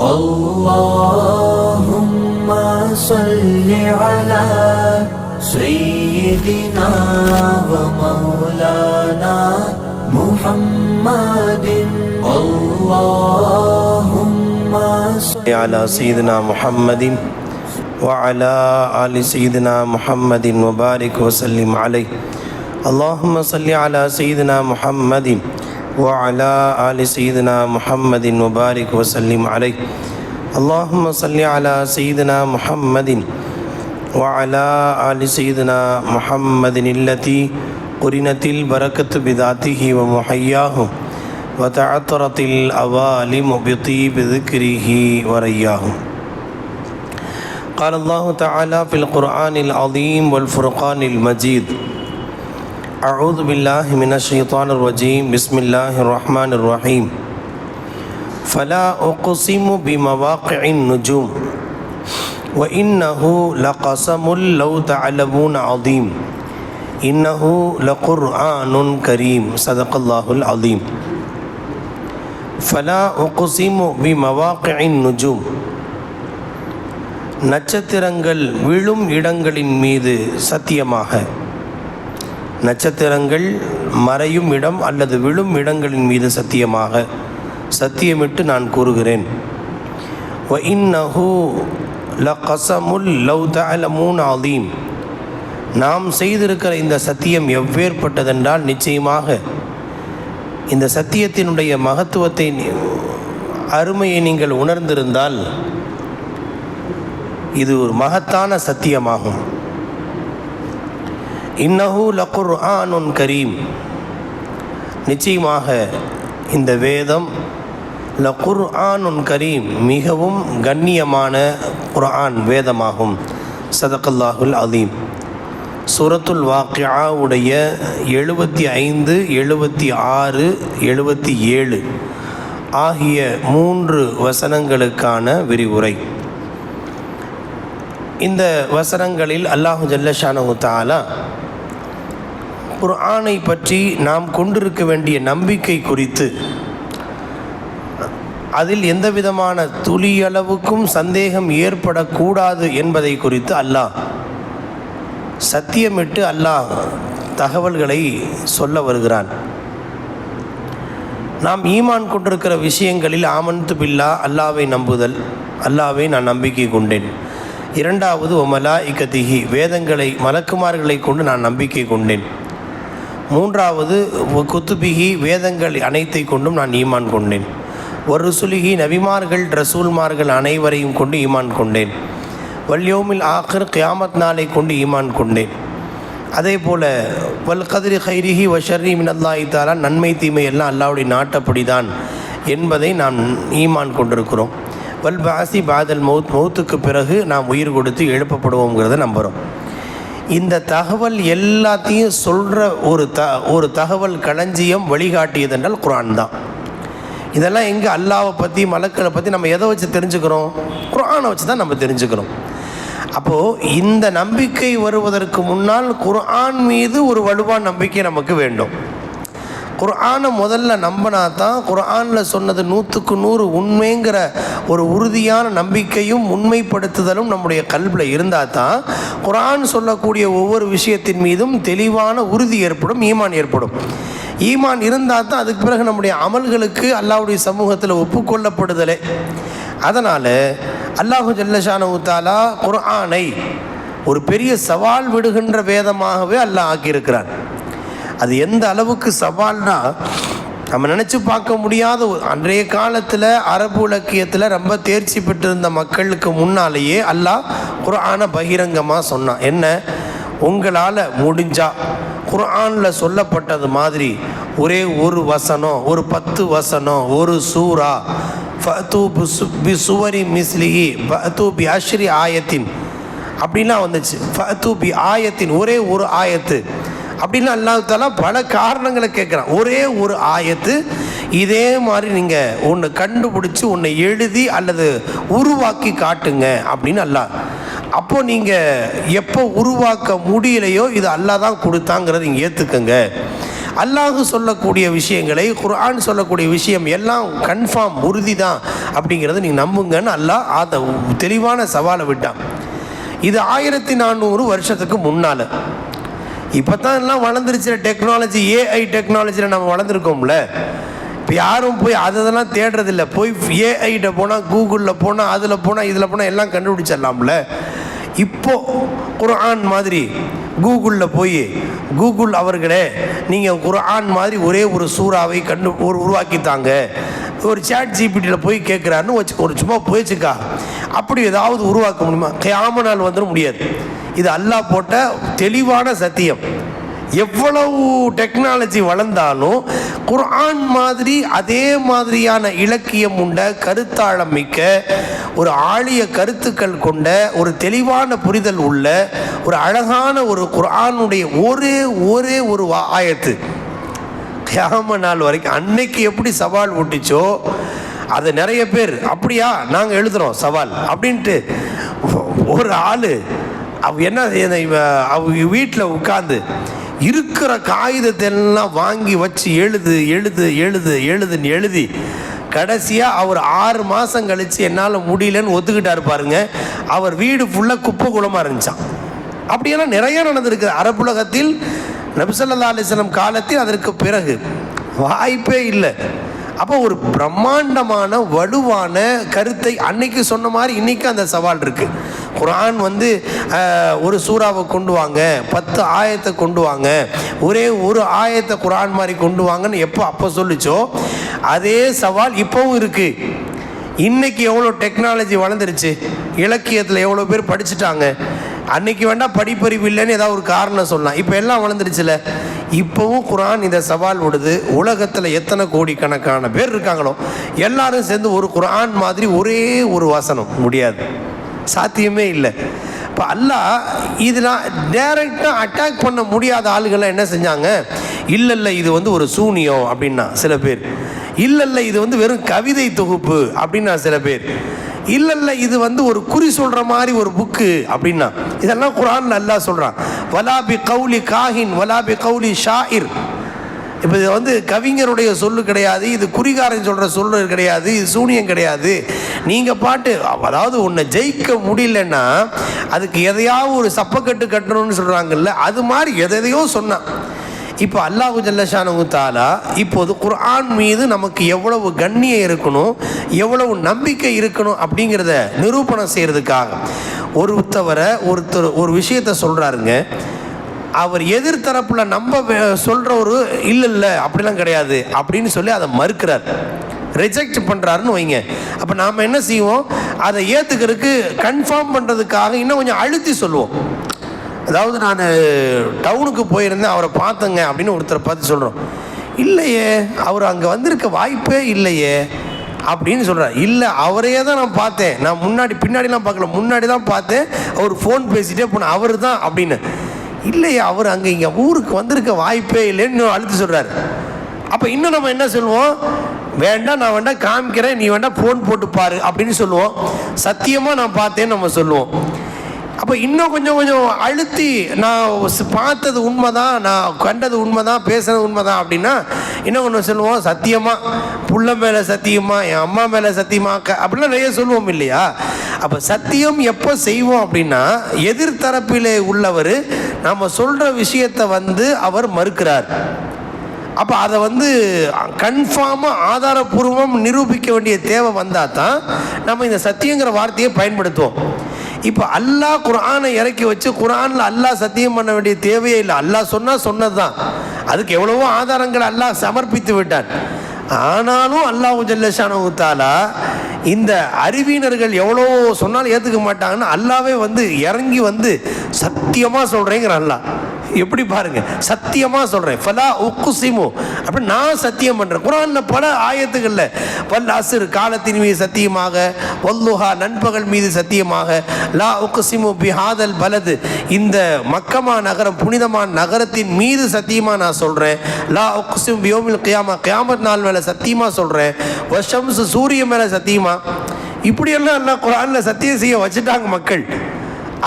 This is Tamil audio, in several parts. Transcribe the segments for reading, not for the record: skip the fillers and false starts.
اللهم صل على سيدنا ومولانا محمد. اللهم صل على سيدنا محمد وعلى آل سيدنا محمد وبارك وسلم عليه. اللهم صل على سيدنا محمد وعلى آل سيدنا محمد وبارك وسلم عليه. اللهم صل على سيدنا محمد وعلى آل سيدنا محمد التي قرنت البركة بذاته ومحياه وتعطرت الأوالم بطيب ذكره ورياه. قال الله تعالى في القرآن العظيم والفرقان المجيد: أعوذ بالله من الشيطان الرجيم. بسم الله الرحمن الرحيم. فلا أقسم بمواقع النجوم وإنه لقسم لو تعلمون عظيم إنه لقرآن كريم. صدق الله العظيم. فلا أقسم بمواقع النجوم. நட்சத்திரங்கள் விழும் இடங்களின் மீது சத்தியமாக. நட்சத்திரங்கள் மறையும் இடம் அல்லது விழும் இடங்களின் மீது சத்தியமாக சத்தியமிட்டு நான் கூறுகிறேன். وَإِنَّهُ لَقَسَمٌ لَوْ تَعْلَمُونَ عَظِيمٌ. நாம் செய்திருக்கிற இந்த சத்தியம் எவ்வேற்பட்டதென்றால், நிச்சயமாக இந்த சத்தியத்தினுடைய மகத்துவத்தை, அருமையை நீங்கள் உணர்ந்திருந்தால் இது ஒரு மகத்தான சத்தியமாகும். இன்னஹு லகுர்ஆனுன் கரீம். நிச்சயமாக இந்த வேதம் லகுர்ஆனுன் கரீம், மிகவும் கண்ணியமான குர்ஆன் வேதமாகும். சதகல்லாஹுல் அதீம். சூரத்துல் வாக்கிஆ உடைய 75, 76, 77 ஆகிய 3 வசனங்களுக்கான விரிவுரை. இந்த வசனங்களில் அல்லாஹு ஜல்லஷானஹு தஆலா குர்ஆனை பற்றி நாம் கொண்டிருக்க வேண்டிய நம்பிக்கை குறித்து, அதில் எந்த விதமான துளியளவுக்கும் சந்தேகம் ஏற்படக்கூடாது என்பதை குறித்து அல்லாஹ் சத்தியமிட்டு அல்லாஹ் தகவல்களை சொல்ல வருகிறான். நாம் ஈமான் கொண்டிருக்கிற விஷயங்களில் ஆமன்து பில்லா, அல்லாவை நம்புதல், அல்லாவை நான் நம்பிக்கை கொண்டேன். இரண்டாவது ஒமலாஇகதிஹி, வேதங்களை மலக்குமார்களை கொண்டு நான் நம்பிக்கை கொண்டேன். மூன்றாவது குத்துபிஹி, வேதங்கள் அனைத்தை கொண்டும் நான் ஈமான் கொண்டேன். ஒரு ருசுலிஹி, நபிமார்கள் ரசூல்மார்கள் அனைவரையும் கொண்டு ஈமான் கொண்டேன். வல்யோமில் ஆഖிர், கியாமத் நாளை கொண்டு ஈமான் கொண்டேன். அதே போல் வல் கதிரி ஹைரிஹி வஷர்ரி மினல்லாஹி தஆலா, நன்மை தீமை எல்லாம் அல்லாஹ்வுடைய நாட்டப்படிதான் என்பதை நாம் ஈமான் கொண்டிருக்கிறோம். வல் பாசி பாதல் மௌத், மௌத்துக்கு பிறகு நாம் உயிர் கொடுத்து எழுப்பப்படுவோங்கிறத நம்புகிறோம். இந்த தகவல் எல்லாத்தையும் சொல்கிற ஒரு தகவல் களஞ்சியம் வழிகாட்டியது என்றால் குர்ஆன் தான். இதெல்லாம் எங்கே அல்லாவை பற்றி மலக்களை பற்றி நம்ம எதை வச்சு தெரிஞ்சுக்கிறோம்? குர்ஆனை வச்சு தான் நம்ம தெரிஞ்சுக்கிறோம். அப்போது இந்த நம்பிக்கை வருவதற்கு முன்னால் குர்ஆன் மீது ஒரு வலுவான நம்பிக்கை நமக்கு வேண்டும். குர்ஆனை முதல்ல நம்பினா தான் குர்ஆனில் சொன்னது 100க்கு 100 உண்மைங்கிற ஒரு உறுதியான நம்பிக்கையும் உண்மைப்படுத்துதலும் நம்முடைய கல்பில் இருந்தால் தான் குர்ஆன் சொல்லக்கூடிய ஒவ்வொரு விஷயத்தின் மீதும் தெளிவான உறுதி ஏற்படும், ஈமான் ஏற்படும். ஈமான் இருந்தால் தான் அதுக்கு பிறகு நம்முடைய அமல்களுக்கு அல்லாஹ்வுடைய சமூகத்தில் ஒப்புக்கொள்ளப்படுதலே. அதனால் அல்லாஹு ஜல்லஷானஹு தஆலா குர்ஆனை ஒரு பெரிய சவால் விடுகின்ற வேதமாகவே அல்லாஹ் ஆக்கியிருக்கிறான். அது எந்த அளவுக்கு சவால்னா, நம்ம நினச்சி பார்க்க முடியாத. அன்றைய காலத்தில் அரபு இலக்கியத்தில் ரொம்ப தேர்ச்சி பெற்றிருந்த மக்களுக்கு முன்னாலேயே அல்லாஹ் குர்ஆனை பகிரங்கமாக சொன்னான். என்ன, உங்களால் முடிஞ்சா குர்ஆனில் சொல்லப்பட்டது மாதிரி ஒரே ஒரு வசனம், ஒரு 10 வசனம், ஒரு சூரா, ஃபஅது பி சுவரி மிஸ்லிஹி ஃபஅது பி அஷ்ரி ஆயத்தின் அப்படின்லாம் வந்துச்சு. ஃபஅது பி ஆயத்தின், ஒரே ஒரு ஆயத்து அப்படின்னு அல்லாஹ் தஆலா பல காரணங்களை கேட்குறான். ஒரே ஒரு ஆயத்து இதே மாதிரி நீங்கள் ஒன்று கண்டுபிடிச்சி ஒன்று எழுதி அல்லது உருவாக்கி காட்டுங்க அப்படின்னு அல்லாஹ். அப்போது நீங்கள் எப்போ உருவாக்க முடியலையோ இது அல்லாஹ் தான் கொடுத்தாங்கிறத நீங்கள் ஏற்றுக்கங்க. அல்லாஹ் சொல்லக்கூடிய விஷயங்களை, குர்ஆன் சொல்லக்கூடிய விஷயம் எல்லாம் கன்ஃபார்ம் உறுதி தான் அப்படிங்கிறத நீங்கள் நம்புங்கன்னு அல்லாஹ் அதை தெளிவான சவாலை விட்டான். இது 1400 வருஷத்துக்கு முன்னால். இப்போ தான் எல்லாம் வளர்ந்துருச்சு டெக்னாலஜி, ஏஐ டெக்னாலஜியில் நம்ம வளர்ந்துருக்கோம்ல. இப்போ யாரும் போய் அதெல்லாம் தேடுறதில்ல. போய் ஏஐட்ட போனால், கூகுளில் போனால், அதில் போனால், இதில் போனால் எல்லாம் கண்டுபிடிச்சிடலாம்ல. இப்போது குர்ஆன் மாதிரி கூகுளில் போய், கூகுள் அவர்களே நீங்கள் குர்ஆன் மாதிரி ஒரே ஒரு சூறாவை உருவாக்கித்தாங்க, ஒரு சாட் ஜிபிடியில் போய் கேட்குறாருன்னு ஒரு சும்மா போயிடுச்சுக்கா, அப்படி ஏதாவது உருவாக்க முடியுமா? கியாமத் நாள் வந்துட முடியாது. இது அல்லாஹ் போட்ட தெளிவான சத்தியம். எவ்வளவு டெக்னாலஜி வளர்ந்தாலும் குர்ஆன் மாதிரி அதே மாதிரியான இலக்கியம் உண்ட, கருத்தாழம் மிக்க, ஒரு ஆழிய கருத்துக்கள் கொண்ட, ஒரு தெளிவான புரிதல் உள்ள, ஒரு அழகான ஒரு குர்ஆனுடைய ஒரே ஒரு ஆயத்து கியாமத் நாள் வரைக்கும் அன்னைக்கு எப்படி சவால் விட்டுச்சோ அதை நிறைய பேர் அப்படியா நாங்கள் எழுதுகிறோம் சவால் அப்படின்ட்டு ஒரு ஆள் என்ன அவங்க வீட்டில் உட்காந்து இருக்கிற காகிதத்தை எல்லாம் வாங்கி வச்சு எழுதுன்னு எழுதி கடைசியாக அவர் 6 மாதம் கழித்து என்னால் முடியலன்னு ஒத்துக்கிட்டாரு பாருங்க. அவர் வீடு ஃபுல்லாக குப்பை குளமாக இருந்துச்சான். அப்படியெல்லாம் நிறைய நடந்திருக்கு அரபுலகத்தில். நபி ஸல்லல்லாஹு அலைஹி வஸல்லம் காலத்தில் அதற்கு பிறகு வாய்ப்பே இல்லை. அப்போ ஒரு பிரம்மாண்டமான வலுவான கருத்தை அன்னைக்கு சொன்ன மாதிரி இன்றைக்கி அந்த சவால் இருக்குது. குர்ஆன் ஒரு சூறாவை கொண்டு வாங்க, 10 ஆயத்தை கொண்டு வாங்க, ஒரே ஒரு ஆயத்தை குர்ஆன் மாதிரி கொண்டு வாங்கன்னு அப்போ சொல்லிச்சோ அதே சவால் இப்போவும் இருக்குது. இன்றைக்கி எவ்வளோ டெக்னாலஜி வளர்ந்துருச்சு, இலக்கியத்தில் எவ்வளோ பேர் படிச்சுட்டாங்க. அன்னைக்கு வேண்டாம் படிப்பறிவு இல்லைன்னு ஏதாவது ஒரு காரணம் சொல்லலாம். இப்போ எல்லாம் வளர்ந்துருச்சுல. இப்போவும் குர்ஆன் இந்த சவால் விடுது. உலகத்தில் எத்தனை கோடிக்கணக்கான பேர் இருக்காங்களோ எல்லாரும் சேர்ந்து ஒரு குர்ஆன் மாதிரி ஒரே ஒரு வசனம் முடியாது, சாத்தியமே இல்லை. இப்போ அல்லாஹ் இதெல்லாம் டைரெக்டாக அட்டாக் பண்ண முடியாத ஆளுகள்லாம் என்ன செஞ்சாங்க? இல்லை இது ஒரு சூனியம் அப்படின்னா சில பேர், இல்லை இது வெறும் கவிதை தொகுப்பு அப்படின்னா சில பேர், இல்லை இது ஒரு குறி சொல்கிற மாதிரி ஒரு புக்கு அப்படின்னா. இதெல்லாம் குர்ஆன்ல அல்லாஹ் சொல்கிறான். வலா பி கௌலி காஹின் வலா பி கௌலி ஷாயிர். இப்போ இது கவிஞருடைய சொல்லு கிடையாது, இது குறிகாரன் சொல்கிற சொல்லு கிடையாது, இது சூனியம் கிடையாது. நீங்கள் பாட்டு அதாவது உன்னை ஜெயிக்க முடியலன்னா அதுக்கு எதையாவது ஒரு சப்பக்கட்டு கட்டணும்னு சொல்கிறாங்கல்ல, அது மாதிரி எதையோ சொன்னான். இப்போ அல்லாஹு ஜல்லஷானஹு தஆலா இப்போது குர்ஆன் மீது நமக்கு எவ்வளவு கண்ணியம் இருக்கணும், எவ்வளவு நம்பிக்கை இருக்கணும் அப்படிங்கிறத நிரூபணம் செய்கிறதுக்காக ஒருத்தர் ஒரு விஷயத்தை சொல்கிறாருங்க. அவர் எதிர்த்தரப்பில் சொல்கிறவரு இல்லை அப்படிலாம் கிடையாது அப்படின்னு சொல்லி அதை மறுக்கிறார், ரிஜெக்ட் பண்ணுறாருன்னு வைங்க. அப்போ நாம் என்ன செய்வோம்? அதை ஏற்றுக்கிறதுக்கு கன்ஃபார்ம் பண்ணுறதுக்காக இன்னும் கொஞ்சம் அழுத்தி சொல்லுவோம். அதாவது நான் டவுனுக்கு போயிருந்தேன், அவரை பார்த்தேங்க அப்படின்னு ஒருத்தரை பார்த்து சொல்கிறோம். இல்லையே, அவர் அங்கே வந்திருக்க வாய்ப்பே இல்லையே அப்படின்னு சொல்கிறார். இல்லை அவரையே தான் நான் பார்த்தேன், நான் பின்னாடிலாம் பார்க்கல, முன்னாடி தான் பார்த்தேன், அவர் ஃபோன் பேசிகிட்டே போனேன், அவர் தான் அப்படின்னு. இல்லையே, அவர் இங்கே ஊருக்கு வந்திருக்க வாய்ப்பே இல்லைன்னு அழுத்தி சொல்கிறார். அப்போ இன்னும் நம்ம என்ன சொல்லுவோம்? வேண்டாம், நான் வேண்டாம் காமிக்கிறேன், நீ வேண்டாம் ஃபோன் போட்டு பாரு அப்படின்னு சொல்லுவோம். சத்தியமாக நான் பார்த்தேன்னு நம்ம சொல்லுவோம். அப்போ இன்னும் கொஞ்சம் அழுத்தி நான் பார்த்தது உண்மைதான், நான் கண்டது உண்மைதான், பேசுறது உண்மைதான் அப்படின்னா இன்னும் ஒன்று சொல்லுவோம். சத்தியமாக புள்ள மேலே சத்தியமா, என் அம்மா மேலே சத்தியமா அப்படிலாம் நிறைய சொல்லுவோம் இல்லையா? அப்போ சத்தியம் எப்போ செய்வோம் அப்படின்னா எதிர்த்தரப்பிலே உள்ளவர் நம்ம சொல்கிற விஷயத்தை அவர் மறுக்கிறார். அப்போ அதை கன்ஃபார்மாக ஆதாரபூர்வம் நிரூபிக்க வேண்டிய தேவை வந்தால் தான் நம்ம இந்த சத்தியங்கிற வார்த்தையை பயன்படுத்துவோம். இப்போ அல்லாஹ் குர்ஆனை இறக்கி வச்சு குர்ஆனில் அல்லாஹ் சத்தியம் பண்ண வேண்டிய தேவையே இல்லை. அல்லாஹ் சொன்னது தான். அதுக்கு எவ்வளவோ ஆதாரங்கள் அல்லாஹ் சமர்ப்பித்து விட்டான். ஆனாலும் அல்லாஹ் ஜல்லஷானஹு தஆலா இந்த அறிவினர்கள் எவ்வளோ சொன்னாலும் ஏற்றுக்க மாட்டாங்கன்னு அல்லாவே இறங்கி சத்தியமாக சொல்கிறேங்கிற அல்லாஹ். எப்படி பாருங்க, சத்தியமாக சொல்கிறேன், ஃபலா உக்குசிமு அப்படி நான் சத்தியம் பண்ணுறேன். குர்ஆனில் பல ஆயத்துகளில் வல் அஸ்ர் காலத்தின் மீது சத்தியமாக, வல்லுஹா நண்பகல் மீது சத்தியமாக, லா உக்குசிமு பிஹாதல் பலது இந்த மக்கமா நகரம் புனிதமான நகரத்தின் மீது சத்தியமாக நான் சொல்கிறேன், லா உக்குசிமு பியோமில் கியாமா கியாமத் நாள் மேலே சத்தியமாக சொல்கிறேன், வஷம்ஸ் சூரிய மேலே சத்தியமாக. இப்படியெல்லாம் எல்லாம் குர்ஆனில் சத்தியம் செய்ய வச்சுட்டாங்க மக்கள்.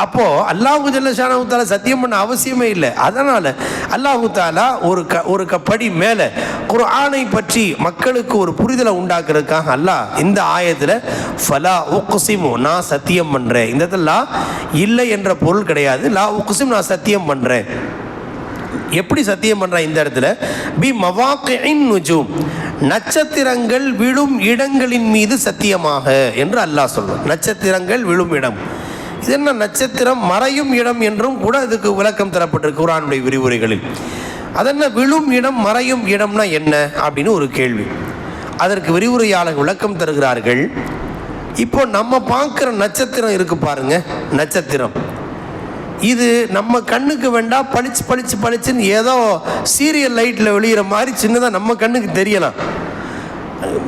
அப்போது அல்லாஹு ஜல்ல ஷானஹு தஆலா சத்தியம் பண்ண அவசியமே இல்லை. அதனால் அல்லாஹு தஆலா ஒரு படி மேலே குர்ஆனை பற்றி மக்களுக்கு ஒரு புரிதலை உண்டாக்குறதுக்காக அல்லாஹ் இந்த ஆயத்தில் ஃபலா உக்ஸிமு, நான் சத்தியம் பண்ணுறேன். இந்த இடத்துல லா இல்லை என்ற பொருள் கிடையாது. லா உக்ஸிம், நான் சத்தியம் பண்ணுறேன். எப்படி சத்தியம் பண்ணுறேன் இந்த இடத்துல? பி மவாக்கின் நுஜூம், நட்சத்திரங்கள் விழும் இடங்களின் மீது சத்தியமாக என்று அல்லாஹ் சொல்லும். நட்சத்திரங்கள் விழும் இடம், இது என்ன நட்சத்திரம் மறையும் இடம் என்றும் கூட இதுக்கு விளக்கம் தரப்பட்டிருக்கு குர்ஆனுடைய விரிவுரைகளில். அதென்ன விழும் இடம் மறையும் இடம்னா என்ன அப்படின்னு ஒரு கேள்வி. அதற்கு விரிவுரையாளர் விளக்கம் தருகிறார்கள். இப்போ நம்ம பார்க்குற நட்சத்திரம் இருக்கு பாருங்க, நட்சத்திரம் இது நம்ம கண்ணுக்கு வேண்டாம் பளிச்சு பளிச்சு பளிச்சுன்னு ஏதோ சீரியல் லைட்டில் வெளியிற மாதிரி சின்னதாக நம்ம கண்ணுக்கு தெரியலாம்.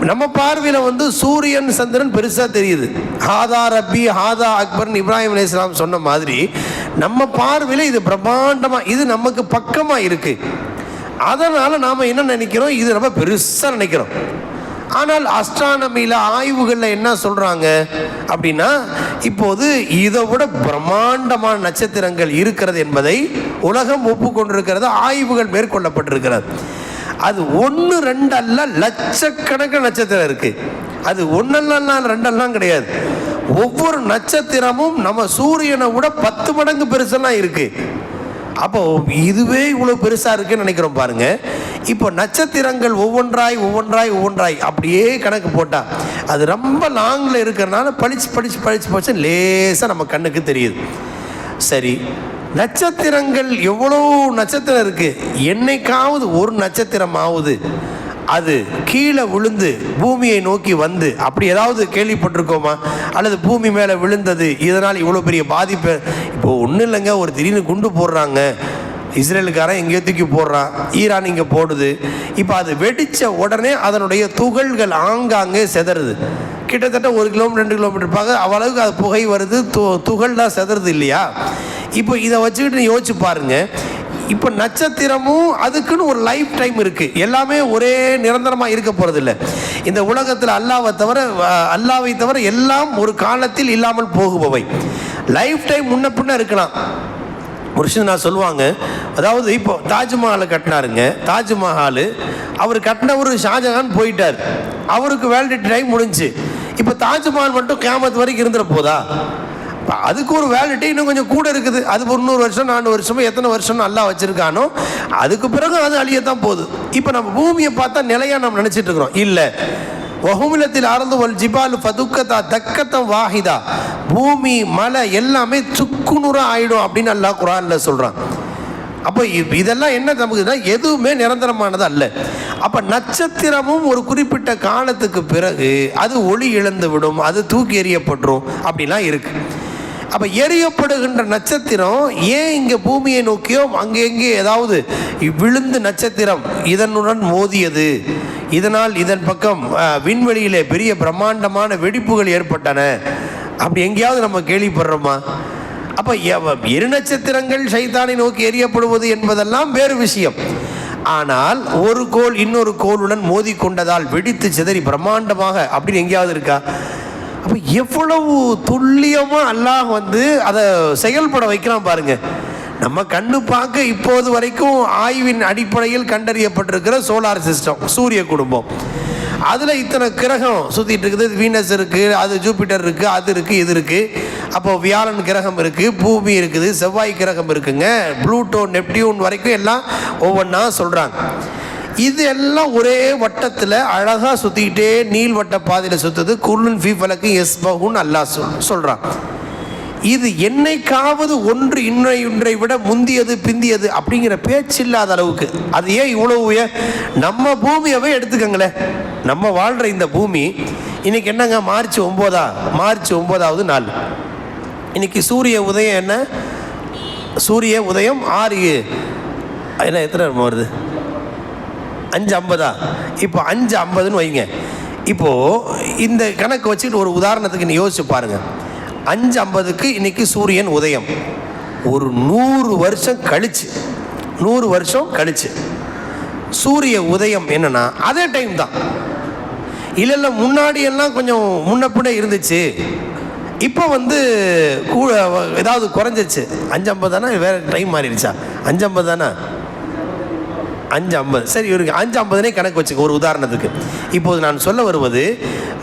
நம்ம பார்வையில் சூரியன் சந்திரன் பெருசாக தெரியுது. ஹாதா ரப்பி ஹாதா அக்பர்னு இப்ராஹிம் அலைஹிஸ்ஸலாம் சொன்ன மாதிரி நம்ம பார்வையில் இது பிரம்மாண்டமாக, இது நமக்கு பக்கமாக இருக்குது. அதனால் நாம் என்ன நினைக்கிறோம், இது ரொம்ப பெருசாக நினைக்கிறோம். ஆனால் அஸ்ட்ரானமியில் ஆய்வுகளில் என்ன சொல்கிறாங்க அப்படின்னா, இப்போது இதை விட பிரம்மாண்டமான நட்சத்திரங்கள் இருக்கிறது என்பதை உலகம் ஒப்புக்கொண்டிருக்கிறது, ஆய்வுகள் மேற்கொள்ளப்பட்டிருக்கிறது. அது 1 2 அல்ல, லட்சக்கணக்கான நட்சத்திரம் இருக்குது. அது ஒன்றெல்லாம் ரெண்டெல்லாம் கிடையாது. ஒவ்வொரு நட்சத்திரமும் நம்ம சூரியனை விட 10 மடங்கு பெருசெல்லாம் இருக்குது. அப்போ இதுவே இவ்வளோ பெருசாக இருக்குன்னு நினைக்கிறோம் பாருங்க. இப்போ நட்சத்திரங்கள் ஒவ்வொன்றாய் அப்படியே கணக்கு போட்டால் அது ரொம்ப லாங்கில் இருக்கிறனால பளிச்சு லேசாக நம்ம கண்ணுக்கு தெரியுது. சரி, நட்சத்திரங்கள் எவ்வளோ நட்சத்திரம் இருக்குது, என்னைக்காவது ஒரு நட்சத்திரமாவது அது கீழே விழுந்து பூமியை நோக்கி வந்து அப்படி ஏதாவது கேள்விப்பட்டிருக்கோமா? அல்லது பூமி மேலே விழுந்தது இதனால் இவ்வளோ பெரிய பாதிப்பு? இப்போது ஒன்றும் இல்லைங்க, ஒரு திடீர்னு குண்டு போடுறாங்க, இஸ்ரேலுக்காரன் எங்கேயோ தூக்கி போடுறான், ஈரான் இங்கே போடுது. இப்போ அது வெடித்த உடனே அதனுடைய துகள்கள் ஆங்காங்கே செதறுது. கிட்டத்தட்ட 1 கிலோமீட்டர் 2 கிலோமீட்டர் பார்க்க அவ்வளவுக்கு அது புகை வருது, துகள் தான் செதறுது இல்லையா? இப்போ இதை வச்சுக்கிட்டு யோசிச்சு பாருங்கள். இப்போ நட்சத்திரமும் அதுக்குன்னு ஒரு லைஃப் டைம் இருக்குது. எல்லாமே ஒரே நிரந்தரமாக இருக்க போகிறதில்ல. இந்த உலகத்தில் அல்லாவை தவிர எல்லாம் ஒரு காலத்தில் இல்லாமல் போகுபவை. லைஃப் டைம் முன்ன பின்ன இருக்கலாம். ஒரு விஷயம் நான் சொல்லுவாங்க, அதாவது இப்போ தாஜ்மஹாலை கட்டினாருங்க. தாஜ்மஹால் அவர் கட்டினவர் ஷாஜஹான் போயிட்டார், அவருக்கு வேலிடிட்டி டைம் முடிஞ்சு. இப்போ தாஜ்மஹால் மட்டும் கியாமத் வரைக்கும் இருந்துட போதா? அதுக்கு ஒரு வேலிட்டி இன்னும் கொஞ்சம் கூட இருக்குது. அது 100 வருஷம் 400 வருஷமோ எத்தனை வருஷம் நல்லா வச்சுருக்கானோ அதுக்கு பிறகு அது அழியத்தான் போகுது. இப்போ நம்ம பூமியை பார்த்தா நிலையாக நம்ம நினச்சிட்டு இருக்கிறோம். இல்லை, வஹுமிலத்தில் அறந்து வல் ஜிபாலு ஃபதுக்கத்தா தக்கத்தம் வாஹிதா, பூமி மலை எல்லாமே சுக்குநூறாக ஆயிடும் அப்படின்னு அல்லாஹ் குர்ஆனில் சொல்கிறான். அப்போ இதெல்லாம் என்ன நமக்குன்னா எதுவுமே நிரந்தரமானது அல்ல. அப்போ நட்சத்திரமும் ஒரு குறிப்பிட்ட காலத்துக்கு பிறகு அது ஒளி இழந்து விடும், அது தூக்கி எறியப்பட்டுரும், அப்படிலாம் இருக்குது. அப்போ எரியப்படுகின்ற நட்சத்திரம் ஏன் இங்கே பூமியை நோக்கியோ அங்கே எங்கே ஏதாவது விழுந்து நட்சத்திரம் இதனுடன் மோதியது, இதனால் இதன் பக்கம் விண்வெளியிலே பெரிய பிரம்மாண்டமான வெடிப்புகள் ஏற்பட்டன, அப்படி எங்கேயாவது நம்ம கேள்விப்படுறோமா? அப்போ இரு நட்சத்திரங்கள் ஷைத்தானை நோக்கி எரியப்படுவது என்பதெல்லாம் வேறு விஷயம். ஆனால் ஒரு கோள் இன்னொரு கோளுடன் மோதி கொண்டதால் வெடித்து சிதறி பிரம்மாண்டமாக அப்படின்னு எங்கேயாவது இருக்கா? அப்போ எவ்வளவு துல்லியமாக அல்லாஹ் அதை செயல்பட வைக்கலாம் பாருங்க. நம்ம கண்ணு பார்க்க இப்போது வரைக்கும் ஆய்வின் அடிப்படையில் கண்டறியப்பட்டிருக்கிற சோலார் சிஸ்டம், சூரிய குடும்பம், அதில் இத்தனை கிரகம் சுற்றிட்டு இருக்குது. வீனஸ் இருக்குது, அது ஜூபிட்டர் இருக்குது, அது இருக்குது, இது இருக்குது. அப்போது வியாழன் கிரகம் இருக்குது, பூமி இருக்குது, செவ்வாய் கிரகம் இருக்குங்க, ப்ளூட்டோ நெப்டியூன் வரைக்கும் எல்லாம் ஒவ்வொன்றா சொல்கிறாங்க. இது எல்லாம் ஒரே வட்டத்தில் அழகாக சுற்றிக்கிட்டே நீள்வட்ட பாதையில் சுற்றுது. குர்லுன் ஃபீ ஃபலக்கு யஸ்பஹூன் அல்லாஹ் சொல்கிறான். இது என்னைக்காவது ஒன்று இன்னொன்றை விட முந்தியது பிந்தியது அப்படிங்கிற பேச்சு இல்லாத அளவுக்கு. அது ஏன் இவ்வளவு? நம்ம பூமியவே எடுத்துக்கங்களேன், நம்ம வாழ்கிற இந்த பூமி இன்னைக்கு என்னங்க, மார்ச் 9வது நாள். இன்னைக்கு சூரிய உதயம் என்ன? சூரிய உதயம் 6 என்ன எத்தனை வருது? 5:50. இப்போ 5:50ன்னு வைங்க. இப்போது இந்த கணக்கு வச்சுக்கிட்டு ஒரு உதாரணத்துக்கு நீ யோசிச்சு பாருங்கள். 5:50க்கு இன்னைக்கு சூரியன் உதயம். ஒரு 100 வருஷம் கழிச்சு சூரிய உதயம் என்னன்னா அதே டைம் தான். இல்லை முன்னாடி எல்லாம் கொஞ்சம் முன்ன பின்ன இருந்துச்சு, இப்போ ஏதாவது குறைஞ்சிருச்சு. 5:50 தானே, வேறு டைம் மாறிடுச்சா? 5:50 தானே, 5:50. சரி, இவருக்கு 5:50 கணக்கு வச்சுக்க. ஒரு உதாரணத்துக்கு இப்போது நான் சொல்ல வருவது,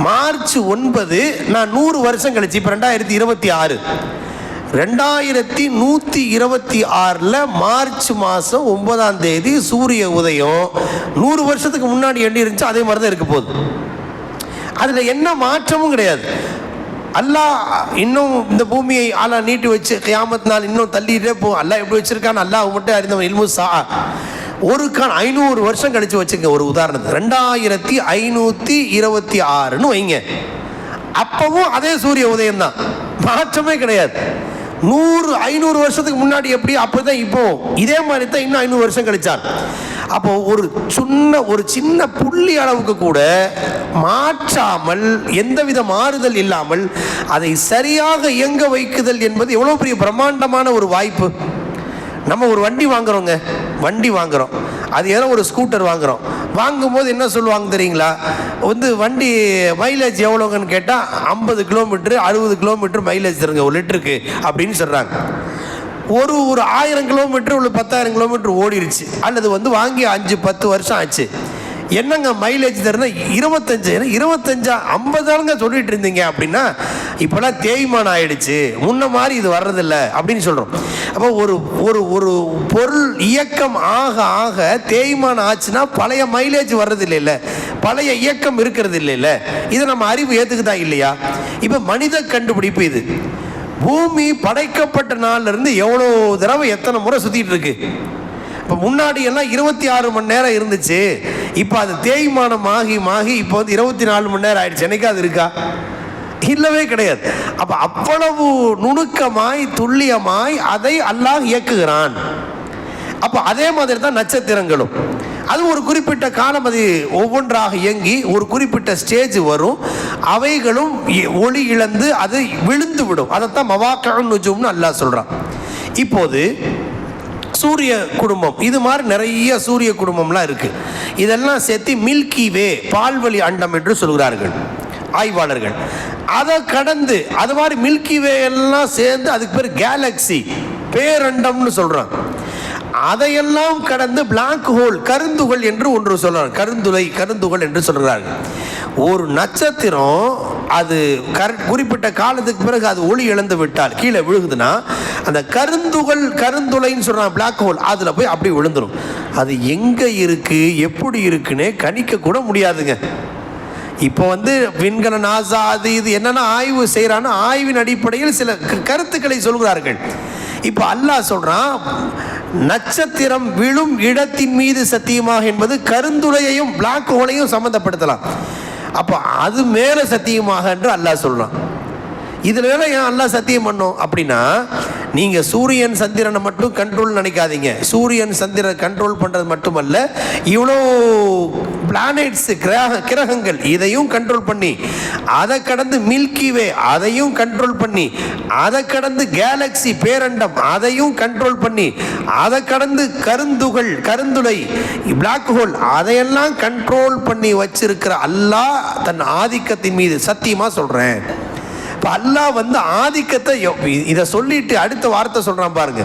மார்ச் 9 நான் 100 வருஷம் கழிச்சு, இப்போ 2026, 2126 மார்ச் மாதம் 9ஆம் தேதி சூரிய உதயம் 100 வருஷத்துக்கு முன்னாடி எண்ணி இருந்துச்சு, அதே மாதிரி தான் இருக்க போகுது. அதில் என்ன மாற்றமும் கிடையாது. அல்லாஹ் இன்னும் இந்த பூமியை நீட்டி வச்சு கியாமத் நாள் இன்னும் தள்ளிட்டே போகும். அல்லாஹ் எப்படி வச்சிருக்கான்னு அல்லாஹ் மட்டும் அறிந்தவன். இல்மு சா ஒரு 500 வருஷம் கழிச்சு வச்சுங்க. ஒரு உதாரணத்துக்கு 2526ன்னு வைங்க. அப்பவும் அதே சூரிய உதயம் தான், மாற்றமே கிடையாது. 500 வருஷத்துக்கு முன்னாடி எப்படி அப்போதான் இப்போ இதே மாதிரி தான் இன்னும் 500 வருஷம் கழிச்சார். அப்போ ஒரு சின்ன புள்ளி அளவுக்கு கூட மாற்றாமல், எந்தவித மாறுதல் இல்லாமல் அதை சரியாக இயங்க வைக்குதல் என்பது எவ்வளோ பெரிய பிரம்மாண்டமான ஒரு வாய்ப்பு. நம்ம ஒரு வண்டி வாங்குறோம், அது ஏதோ ஒரு ஸ்கூட்டர் வாங்கும்போது என்ன சொல்லுவாங்க தெரியுங்களா? வண்டி மைலேஜ் எவ்வளோங்கன்னு கேட்டால் 50 கிலோமீட்டர் 60 கிலோமீட்டர் மைலேஜ் தருங்க 1 லிட்டருக்கு அப்படின்னு சொல்கிறாங்க. ஒரு 1000 கிலோமீட்டர் உள்ள 10,000 கிலோமீட்டர் ஓடிடுச்சு, அல்லது வாங்கி 5-10 வருஷம் ஆச்சு. என்னங்க மைலேஜ் தருன்னா 25, 50 சொல்லிட்டு இருந்தீங்க அப்படின்னா, இப்போலாம் தேய்மானம் ஆயிடுச்சு, முன்ன மாதிரி இது வர்றதில்லை அப்படின்னு சொல்கிறோம். அப்போ ஒரு பொருள் இயக்கம் ஆக ஆக தேய்மானம் ஆச்சுன்னா பழைய மைலேஜ் வர்றதில்லைல்ல, பழைய இயக்கம் இருக்கிறது இல்லைல்ல. இதை நம்ம அறிவு ஏற்றுக்குதா இல்லையா? இப்போ மனித கண்டுபிடிப்பு இது. பூமி படைக்கப்பட்ட நாள்ல இருந்து எவ்வளோ தடவை எத்தனை முறை சுற்றிட்டு இருக்கு. இப்போ முன்னாடி எல்லாம் 26 மணி நேரம் இருந்துச்சு, இப்போ அது தேய்மானம் ஆகி இப்போ 24 மணி நேரம் ஆயிடுச்சு. என்னைக்கு அது இருக்கா? இல்லவே கிடையாது. அப்போ அவ்வளவு நுணுக்கமாய் துல்லியமாய் அதை அல்லாஹ் இயக்குகிறான். அப்போ அதே மாதிரி தான் நட்சத்திரங்களும். அது ஒரு குறிப்பிட்ட காலம் அது ஒவ்வொன்றாக இயங்கி ஒரு குறிப்பிட்ட ஸ்டேஜ் வரும், அவைகளும் ஒளி இழந்து அது விழுந்து விடும். அதைத்தான் மவாக்கிஅன் நுஜூம்னு அல்லாஹ் சொல்கிறான். இப்போது சூரிய குடும்பம், இது மாதிரி நிறைய சூரிய குடும்பம்லாம் இருக்குது. இதெல்லாம் சேர்த்து மில்கி வே, பால்வழி அண்டம் என்று சொல்கிறார்கள் ஆய்வாளர்கள். அதை கடந்து அது மாதிரி மில்கி வே எல்லாம் சேர்ந்து அதுக்கு பேர் கேலக்சி, பேரண்டம்னு சொல்கிறாங்க. அதையெல்லாம் கடந்து பிளாக் ஹோல், கருந்துகள் என்று ஒன்று சொல்கிறாங்க. கருந்துகள் என்று சொல்கிறார்கள். ஒரு நட்சத்திரம் அது குறிப்பிட்ட காலத்துக்கு பிறகு அது ஒளி இழந்து விட்டால் கீழே விழுகுதுன்னா, அந்த கருந்துளைன்னு சொல்கிறாங்க, பிளாக் ஹோல், அதில் போய் அப்படி விழுந்துடும். அது எங்கே இருக்குது எப்படி இருக்குன்னே கணிக்க கூட முடியாதுங்க. இப்போ விண்கல நாசா அது இது என்னென்ன ஆய்வு செய்கிறான்னு ஆய்வின் அடிப்படையில் சில கருத்துக்களை சொல்கிறார்கள். இப்போ அல்லாஹ் சொல்கிறான், நட்சத்திரம் விழும் இடத்தின் மீது சத்தியமாக என்பது கருந்துளையையும் பிளாக் ஹோலையும் சம்மந்தப்படுத்தலாம். அப்போ அது மேலே சத்தியமாக என்று அல்லாஹ் சொல்கிறான். இதில் ஏன் அல்லாஹ் சத்தியம் பண்ணோம் அப்படின்னா, நீங்கள் சூரியன் சந்திரனை மட்டும் கண்ட்ரோல் நினைக்காதீங்க. சூரியன் சந்திரன் கண்ட்ரோல் பண்ணுறது மட்டுமல்ல, இவ்வளோ பிளானெட்ஸ், கிரகங்கள், இதையும் கண்ட்ரோல் பண்ணி, அதை கடந்து மில்கி வே அதையும் கண்ட்ரோல் பண்ணி, அதை கடந்து கேலக்சி பேரண்டம் அதையும் கண்ட்ரோல் பண்ணி, அதை கடந்து கருந்துளை பிளாக் ஹோல் அதையெல்லாம் கண்ட்ரோல் பண்ணி வச்சிருக்கிற அல்லாஹ் தன் ஆதிக்கத்தின் மீது சத்தியமாக சொல்கிறேன். இப்போ அல்லாஹ் ஆதிக்கத்தை இதை சொல்லிட்டு அடுத்த வார்த்தை சொல்கிறான் பாருங்க.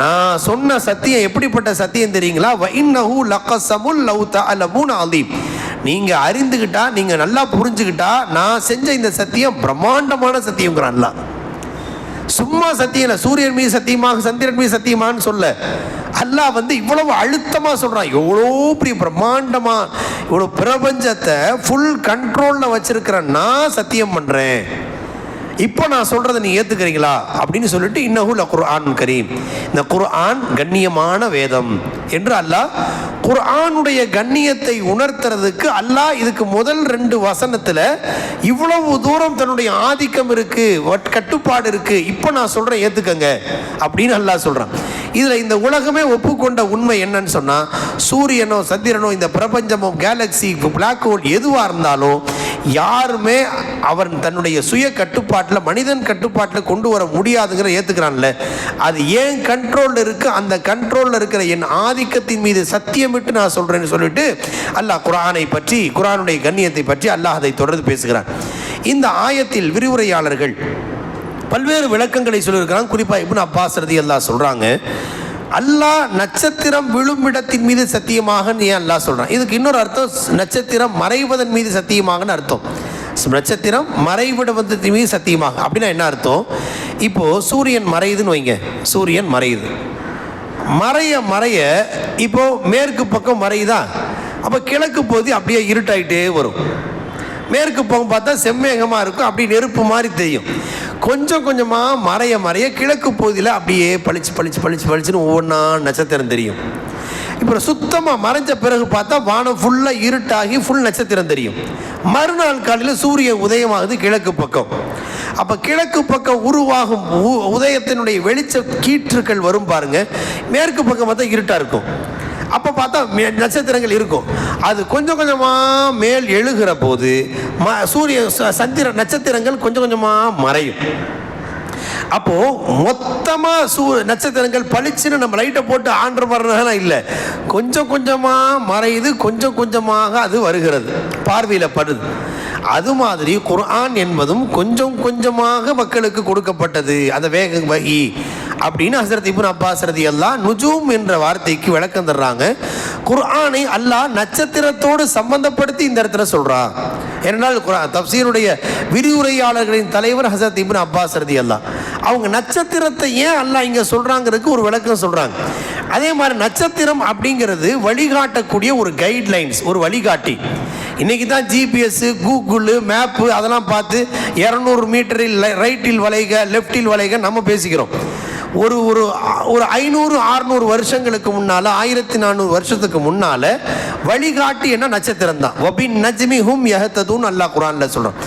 நான் சொன்ன சத்தியம் எப்படிப்பட்ட சத்தியம் தெரியுங்களா? வஇன்னஹு லகஸமுல் லவ் தஅலமூன அதீம். நீங்கள் அறிந்துக்கிட்டா, நீங்கள் நல்லா புரிஞ்சுக்கிட்டா, நான் செஞ்ச இந்த சத்தியம் பிரம்மாண்டமான சத்தியங்கிறான் அல்லாஹ். சும்மா சத்தியம் இல்லை, சூரியன் மீது சத்தியமாக சந்திரன் மீது சத்தியமான்னு சொல்ல. அல்லாஹ் இவ்வளவு அழுத்தமாக சொல்கிறான். எவ்வளோ பெரிய பிரம்மாண்டமாக இவ்வளோ பிரபஞ்சத்தை ஃபுல் கண்ட்ரோலில் வச்சிருக்கிற நான் சத்தியம் பண்ணுறேன். இப்போ நான் சொல்கிறத நீ ஏற்றுக்கிறீங்களா அப்படின்னு சொல்லிட்டு, இன்னஹு லகுர்ஆன் கரீம், இந்த குர்ஆன் கண்ணியமான வேதம் என்று அல்லாஹ் குர்ஆனுடைய கண்ணியத்தை உணர்த்துறதுக்கு அல்லாஹ் இதுக்கு முதல் 2 வசனத்தில் இவ்வளவு தூரம் தன்னுடைய ஆதிக்கம் இருக்குது, கட்டுப்பாடு இருக்குது, இப்போ நான் சொல்கிறேன் ஏற்றுக்கங்க அப்படின்னு அல்லாஹ் சொல்கிறான். இதில் இந்த உலகமே ஒப்புக்கொண்ட உண்மை என்னன்னு சொன்னால், சூரியனோ சந்திரனோ இந்த பிரபஞ்சமோ கேலக்சி பிளாக் ஹோல் எதுவாக இருந்தாலும் யாருமே அவன் தன்னுடைய சுய கட்டுப்பாட்டில், மனிதன் கட்டுப்பாட்டில் கொண்டு வர முடியாதுங்கிற ஏற்றுக்கிறான்ல. அது ஏன் கண்ட்ரோலில் இருக்குது, அந்த கண்ட்ரோலில் இருக்கிற என் ஆதிக்கத்தின் மீது சத்தியமிட்டு நான் சொல்கிறேன்னு சொல்லிட்டு அல்லாஹ் குர்ஆனை பற்றி, குர்ஆனுடைய கண்ணியத்தை பற்றி அல்லாஹ் அதை தொடர்ந்து பேசுகிறான். இந்த ஆயத்தில் விரிவுரையாளர்கள் பல்வேறு விளக்கங்களை சொல்லியிருக்கிறாங்க. குறிப்பாக இப்னு அப்பாஸ் ரலியல்லாஹு சொல்கிறாங்க, அல்லாஹ் நட்சத்திரம் விழும் இடத்தின் மீது சத்தியமாக ஏன் அல்லாஹ் சொல்கிறான். இதுக்கு இன்னொரு அர்த்தம், நட்சத்திரம் மறைவதன் மீது சத்தியமாகன்னு அர்த்தம். நட்சத்திரம் மறைவிடத்தின் மீது சத்தியமாக அப்படின்னா என்ன அர்த்தம்? இப்போது சூரியன் மறையுதுன்னு வைங்க, சூரியன் மறையுது, மறைய மறைய இப்போது மேற்கு பக்கம் மறையுதா, அப்போ கிழக்கு பகுதி அப்படியே இருட்டாயிட்டே வரும். மேற்கு பக்கம் பார்த்தா செம்மேகமாக இருக்கும், அப்படி நெருப்பு மாதிரி தெரியும். கொஞ்சம் கொஞ்சமாக மறைய மறைய கிழக்கு பகுதியில் அப்படியே பளிச்சு பளிச்சு பளிச்சு பளிச்சுன்னு ஒவ்வொன்றா நட்சத்திரம் தெரியும். இப்போ சுத்தமாக மறைஞ்ச பிறகு பார்த்தா வானம் ஃபுல்லாக இருட்டாகி ஃபுல் நட்சத்திரம் தெரியும். மறுநாள் காலையில் சூரியன் உதயமாகுது கிழக்கு பக்கம். அப்போ கிழக்கு பக்கம் உருவாகும் உதயத்தினுடைய வெளிச்ச கீற்றுக்கள் வரும் பாருங்க, மேற்கு பக்கம் பார்த்தா இருட்டாக இருக்கும். அப்போ பார்த்தா நட்சத்திரங்கள் இருக்கும். அது கொஞ்சம் கொஞ்சமாக மேல் எழுகிற போது சூரிய சந்திர நட்சத்திரங்கள் கொஞ்சம் கொஞ்சமாக மறையும். அப்போது மொத்தமாக நட்சத்திரங்கள் பளிச்சுன்னு நம்ம லைட்டை போட்டு ஆண்டு வர்றதுலாம் இல்லை, கொஞ்சம் கொஞ்சமாக மறையுது, கொஞ்சம் கொஞ்சமாக அது வருகிறது, பார்வையில் படுது. அது மாதிரி குர்ஆன் என்பதும் கொஞ்சம் கொஞ்சமாக மக்களுக்கு கொடுக்கப்பட்டது. அதை வேக வகி அப்படின்னு ஹஸரத் இப்னு அப்பாஸ் ரலியல்லாஹு நுஜூம் என்ற வார்த்தைக்கு விளக்கம் தர்றாங்க. குர்ஆனை அல்லாஹ் நட்சத்திரத்தோடு சம்பந்தப்படுத்தி இந்த இடத்துல சொல்கிறான். ஏனென்றால் தஃப்சீருடைய விரிவுரையாளர்களின் தலைவர் ஹஸரத் இப்னு அப்பாஸ் ரலியல்லாஹு, அவங்க நட்சத்திரத்தை ஏன் அல்லாஹ் இங்கே சொல்கிறாங்கிறதுக்கு ஒரு விளக்கம் சொல்கிறாங்க. அதே மாதிரி நட்சத்திரம் அப்படிங்கிறது வழிகாட்டக்கூடிய ஒரு கைட்லைன்ஸ், ஒரு வழிகாட்டி. இன்றைக்கி தான் ஜிபிஎஸ், கூகுள் மேப்பு அதெல்லாம் பார்த்து 200 மீட்டரில் ரைட்டில் வளைக, லெஃப்டில் வளைக நம்ம பேசிக்கிறோம். ஒரு ஒரு ஒரு 500-600 வருஷங்களுக்கு முன்னால், 1400 வருஷத்துக்கு முன்னால் வழிகாட்டி என்ன நட்சத்திரம் தான். வபின் நஜ்மி ஹும் யஹ்ததூன் அல்லாஹ் குர்ஆனில் சொல்கிறோம்.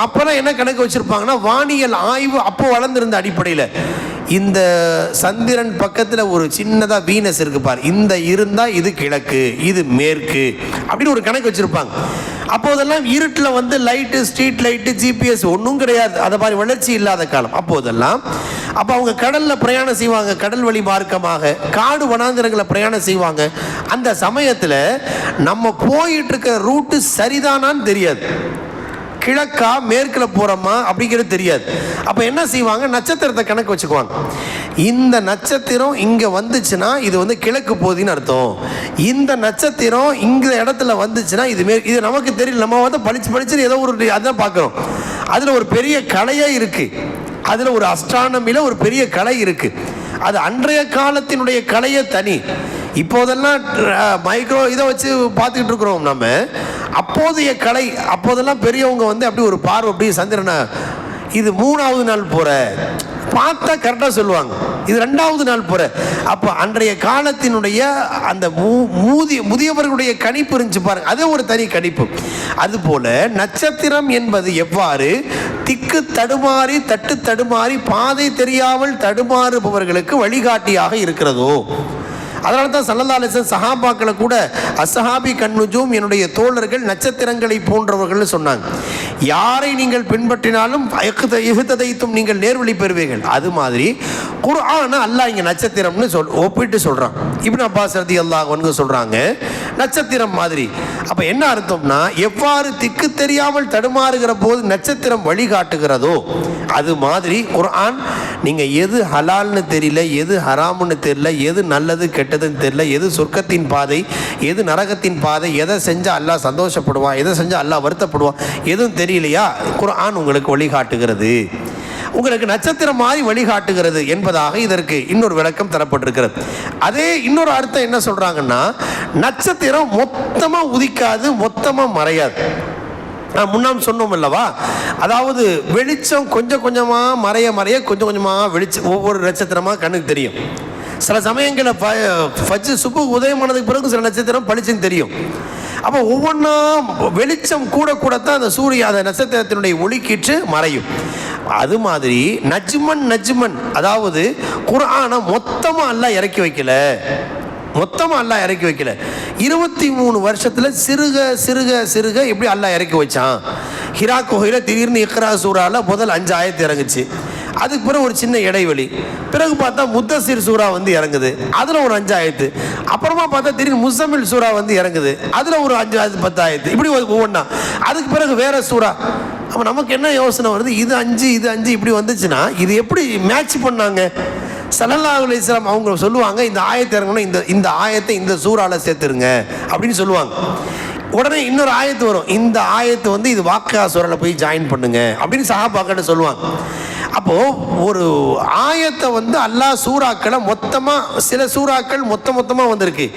அப்போலாம் என்ன கணக்கு வச்சுருப்பாங்கன்னா, வானியல் ஆய்வு அப்போ வளர்ந்துருந்த அடிப்படையில் இந்த சந்திரன் பக்கத்தில் ஒரு சின்னதாக வீனஸ் இருக்கு பார், இந்த இருந்தால் இது கிழக்கு, இது மேற்கு அப்படின்னு ஒரு கணக்கு வச்சுருப்பாங்க. அப்போதெல்லாம் இருட்டில் வந்து லைட்டு, ஸ்ட்ரீட் லைட்டு, ஜிபிஎஸ் ஒன்றும் கிடையாது, அதை மாதிரி வளர்ச்சி இல்லாத காலம் அப்போதெல்லாம். அப்போ அவங்க கடலில் பிரயாணம் செய்வாங்க, கடல் வழி மார்க்கமாக காடு வனாந்திரங்களை பிரயாணம் செய்வாங்க. அந்த சமயத்தில் நம்ம போயிட்டு இருக்கிற ரூட்டு சரிதானான்னு தெரியாது, கிழக்கா மேற்கில் போகிறோமா அப்படிங்கிறது தெரியாது. அப்போ என்ன செய்வாங்க, நட்சத்திரத்தை கணக்கு வச்சுக்குவாங்க. இந்த நட்சத்திரம் இங்கே வந்துச்சுன்னா இது வந்து கிழக்கு போகுதுன்னு அர்த்தம், இந்த நட்சத்திரம் இங்கே இடத்துல வந்துச்சுன்னா இது நமக்கு தெரியல, நம்ம வந்து பளிச்சுன்னு ஏதோ ஒரு அதான் பார்க்குறோம். அதில் ஒரு பெரிய கலையே இருக்குது, அதில் ஒரு அஸ்ட்ரானமியில் ஒரு பெரிய கலை இருக்குது. அது அன்றைய காலத்தினுடைய கலையே தனி. இப்போதெல்லாம் மைக்ரோ இதை வச்சு பார்த்துக்கிட்டு இருக்கிறோம் நம்ம. அப்போதைய கலை, அப்போதெல்லாம் பெரியவங்க வந்து அப்படி ஒரு பார்வை, அப்படி சந்திரனை இது 3ஆவது நாள் போகிற பார்த்தா கரெக்டாக சொல்லுவாங்க, இது 2ஆவது நாள் போகிற. அப்போ அன்றைய காலத்தினுடைய அந்த முதியவர்களுடைய கணிப்பு இருந்துச்சு பாருங்க, அது ஒரு தனி கணிப்பு. அதுபோல் நட்சத்திரம் என்பது எவ்வாறு திக்கு தடுமாறி தட்டு தடுமாறி பாதை தெரியாமல் தடுமாறுபவர்களுக்கு வழிகாட்டியாக இருக்கிறதோ, அதனால தான் ஸல்லல்லாஹு அலைஹி வஸல்லம் சஹாபாக்களை கூட அஸ்ஸஹாபி கன்னுஜூம், என்னுடைய தோழர்கள் நட்சத்திரங்களை போன்றவர்கள் சொன்னாங்க. யாரை நீங்கள் பின்பற்றினாலும் இஹ்ததைத்தும், நீங்கள் நேர்வழி பெறுவீர்கள். அது மாதிரி குர்ஆனை அல்லாஹ் இங்கே நட்சத்திரம்னு ஒப்பிட்டு சொல்கிறான். இப்னு அப்பாஸ் ரலியல்லாஹு அன்ஹு சொல்கிறாங்க நட்சத்திரம் மாதிரி. அப்போ என்ன அர்த்தம்னா, எவ்வாறு திக்கு தெரியாமல் தடுமாறுகிற போது நட்சத்திரம் வழிகாட்டுகிறதோ அது மாதிரி குர்ஆன் நீங்கள் எது ஹலால்னு தெரியல, எது ஹராம்னு தெரியல, எது நல்லது கெட்டதுன்னு தெரியல, எது சொர்க்கத்தின் பாதை, எது நரகத்தின் பாதை, எதை செஞ்சால் அல்லாஹ் சந்தோஷப்படுவான், எதை செஞ்சால் அல்லாஹ் வருத்தப்படுவான், எதுவும் தெரியலையா, குர்ஆன் உங்களுக்கு வழிகாட்டுகிறது, உங்களுக்கு நட்சத்திரம் மாதிரி வழிகாட்டுகிறது என்பதாக இதற்கு இன்னொரு விளக்கம் தரப்பட்டிருக்கிறது. அதே இன்னொரு அர்த்தம் என்ன சொல்கிறாங்கன்னா, நட்சத்திரம் மொத்தமாக உதிக்காது, மொத்தமாக மறையாது. முன்னாம் சொன்னோம் அல்லவா, அதாவது வெளிச்சம் கொஞ்சம் கொஞ்சமாக மறைய மறைய கொஞ்சம் கொஞ்சமாக வெளிச்சம் ஒவ்வொரு நட்சத்திரமாக கண்ணுக்கு தெரியும். சில சமயங்களில் சுப்பு உதயமானதுக்கு பிறகு சில நட்சத்திரம் பளிச்சுன்னு தெரியும். அப்போ ஒவ்வொன்றா வெளிச்சம் கூட கூடத்தான் அந்த அந்த நட்சத்திரத்தினுடைய ஒளிக்கீற்று மறையும். அது மாதிரி நஜ்மன், அதாவது குர்ஆனை மொத்தமாக அல்லாஹ் இறக்கி வைக்கல, 23 வருஷத்தில் சிறுக சிறுக சிறுக எப்படி அல்லாஹ் இறக்கி வச்சான். ஹிரா குகையில் திடீர்னு இக்ரா சூறாவில் முதல் 5 ஆயத்து இறங்குச்சு, அதுக்கு பிறகு ஒரு சின்ன இடைவெளி, பிறகு பார்த்தா முத்தசிர் சூறா வந்து இறங்குது, அதில் ஒரு 5 ஆயத்து, அப்புறமா பார்த்தா திடீர்னு முஸம்மில் சூறா வந்து இறங்குது, அதில் ஒரு 5 ஆயத்து 10 ஆயத்து, இப்படி ஒவ்வொன்றா. அதுக்கு பிறகு வேற சூறா, அப்போ நமக்கு என்ன யோசனை வருது, இது 5 இது 5 இப்படி வந்துச்சுன்னா இது எப்படி மேட்ச் பண்ணாங்க? ஸல்லல்லாஹு அலைஹி வஸல்லம் அவங்க சொல்லுவாங்க, இந்த ஆயத்தை இறங்கணும், இந்த ஆயத்தை இந்த சூறால சேர்த்துருங்க அப்படின்னு சொல்லுவாங்க. உடனே இன்னொரு ஆயத்து வரும், இந்த ஆயத்து இது வாக்கியா சூறால போய் ஜாயின் பண்ணுங்க அப்படின்னு சஹாபாக்கிட்ட சொல்லுவாங்க. அப்போது ஒரு ஆயத்தை அல்லாஹ் சூறாக்களை மொத்தமாக, சில சூறாக்கள் மொத்தமாக வந்திருக்கு,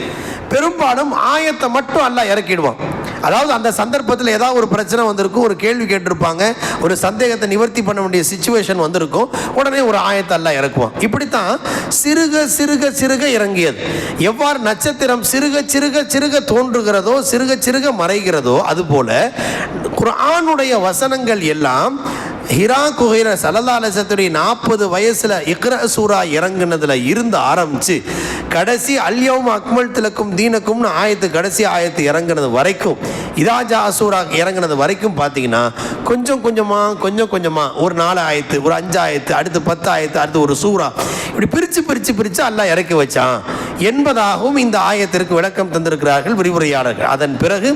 பெரும்பாலும் ஆயத்தை மட்டும் அல்லாஹ் இறக்கிடுவான். அதாவது அந்த சந்தர்ப்பத்தில் ஏதாவது ஒரு பிரச்சனை வந்திருக்கும், ஒரு கேள்வி கேட்டிருப்பாங்க, ஒரு சந்தேகத்தை நிவர்த்தி பண்ண வேண்டிய சிச்சுவேஷன் வந்திருக்கும், உடனே ஒரு ஆயத்தை அல்லாஹ் இறக்குவான். இப்படித்தான் சிறுக சிறுக சிறுக இறங்கியது. எவ்வாறு நட்சத்திரம் சிறுக சிறுக சிறுக தோன்றுகிறதோ, சிறுக சிறுக மறைகிறதோ, அதுபோல குர்ஆனுடைய வசனங்கள் எல்லாம் ஹிரா குகையில ஸல்லல்லாஹு அலைஹி வஸல்லம் 40 வயசுல இக்ரா சூரா இறங்குனதுல இருந்து ஆரம்பிச்சு கடைசி அல்யௌம அக்மல்து லக்கும் தீனக்கும்னு ஆயத்து, கடைசி ஆயத்து இறங்குனது வரைக்கும், இதாஜா சூரா இறங்குனது வரைக்கும் பார்த்தீங்கன்னா கொஞ்சம் கொஞ்சமாக ஒரு 4 ஆயத்து, ஒரு 5 ஆயத்து, அடுத்து 10 ஆயத்து, அடுத்து ஒரு சூறா, இப்படி பிரித்து அல்லாஹ் இறக்கி வச்சான் என்பதாகவும் இந்த ஆயத்திற்கு விளக்கம் தந்திருக்கிறார்கள் விரிவுரையாளர்கள். அதன் பிறகு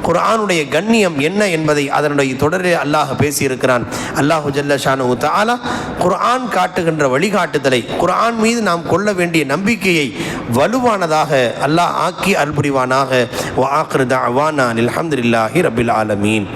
குர்ஆனுடைய கண்ணியம் என்ன என்பதை அதனுடைய தொடரில் அல்லாஹ் பேசியிருக்கிறான். அல்லாஹு ஜல்ல ஷானஹு தஆலா குர்ஆன் காட்டுகின்ற வழிகாட்டுதலை, குர்ஆன் மீது நாம் கொள்ள வேண்டிய நம்பிக்கையை வலுவானதாக அல்லாஹ் ஆக்கி அல்புரிவானாக. வ ஆகிரு தஅவானா அல்ஹம்துலில்லாஹி ரப்பில் ஆலமீன்.